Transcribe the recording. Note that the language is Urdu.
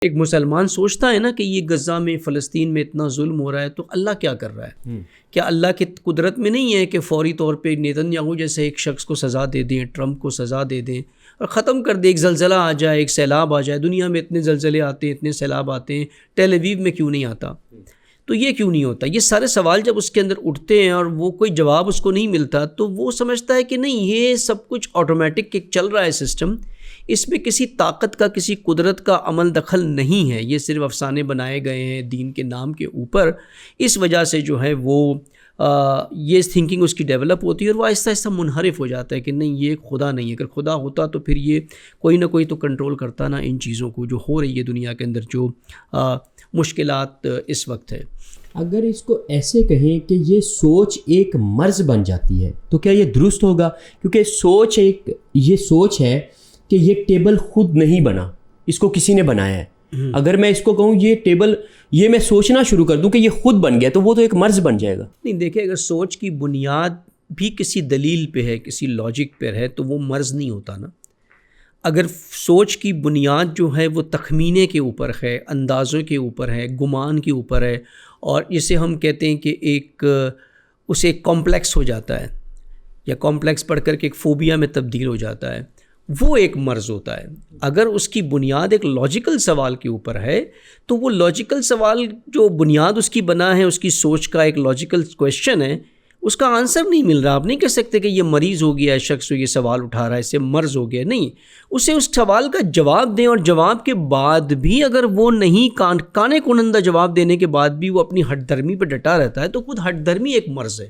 ایک مسلمان سوچتا ہے نا کہ یہ غزہ میں فلسطین میں اتنا ظلم ہو رہا ہے تو اللہ کیا کر رہا ہے؟ کیا اللہ کی قدرت میں نہیں ہے کہ فوری طور پہ نیتن یاہو جیسے ایک شخص کو سزا دے دیں، ٹرمپ کو سزا دے دیں اور ختم کر دیں، ایک زلزلہ آ جائے، ایک سیلاب آ جائے؟ دنیا میں اتنے زلزلے آتے ہیں، اتنے سیلاب آتے ہیں، ٹیل اویو میں کیوں نہیں آتا؟ تو یہ کیوں نہیں ہوتا؟ یہ سارے سوال جب اس کے اندر اٹھتے ہیں اور وہ کوئی جواب اس کو نہیں ملتا تو وہ سمجھتا ہے کہ نہیں، یہ سب کچھ آٹومیٹک چل رہا ہے سسٹم، اس میں کسی طاقت کا، کسی قدرت کا عمل دخل نہیں ہے، یہ صرف افسانے بنائے گئے ہیں دین کے نام کے اوپر۔ اس وجہ سے جو ہے وہ یہ تھنکنگ اس کی ڈیولپ ہوتی ہے اور وہ آہستہ آہستہ منحرف ہو جاتا ہے کہ نہیں، یہ خدا نہیں ہے۔ اگر خدا ہوتا تو پھر یہ کوئی نہ کوئی تو کنٹرول کرتا نا ان چیزوں کو جو ہو رہی ہے دنیا کے اندر، جو مشکلات اس وقت ہے۔ اگر اس کو ایسے کہیں کہ یہ سوچ ایک مرض بن جاتی ہے تو کیا یہ درست ہوگا؟ کیونکہ یہ سوچ ہے کہ یہ ٹیبل خود نہیں بنا، اس کو کسی نے بنایا ہے۔ اگر میں اس کو کہوں یہ ٹیبل، یہ میں سوچنا شروع کر دوں کہ یہ خود بن گیا تو وہ تو ایک مرض بن جائے گا۔ نہیں، دیکھیں، اگر سوچ کی بنیاد بھی کسی دلیل پہ ہے، کسی لاجک پہ ہے تو وہ مرض نہیں ہوتا نا۔ اگر سوچ کی بنیاد جو ہے وہ تخمینے کے اوپر ہے، اندازوں کے اوپر ہے، گمان کے اوپر ہے، اور اسے ہم کہتے ہیں کہ اسے ایک کمپلیکس ہو جاتا ہے، یا کمپلیکس پڑھ کر کے ایک فوبیا میں تبدیل ہو جاتا ہے، وہ ایک مرض ہوتا ہے۔ اگر اس کی بنیاد ایک لاجیکل سوال کے اوپر ہے تو وہ لاجیکل سوال جو بنیاد اس کی بنا ہے، اس کی سوچ کا ایک لاجیکل کویشچن ہے، اس کا آنسر نہیں مل رہا۔ آپ نہیں کہہ سکتے کہ یہ مریض ہو گیا ہے، شخص یہ سوال اٹھا رہا ہے، اسے مرض ہو گیا۔ نہیں، اسے اس سوال کا جواب دیں، اور جواب کے بعد بھی اگر وہ نہیں کانے کنندہ جواب دینے کے بعد بھی وہ اپنی ہٹ دھرمی پہ ڈٹا رہتا ہے تو خود ہٹ دھرمی ایک مرض ہے۔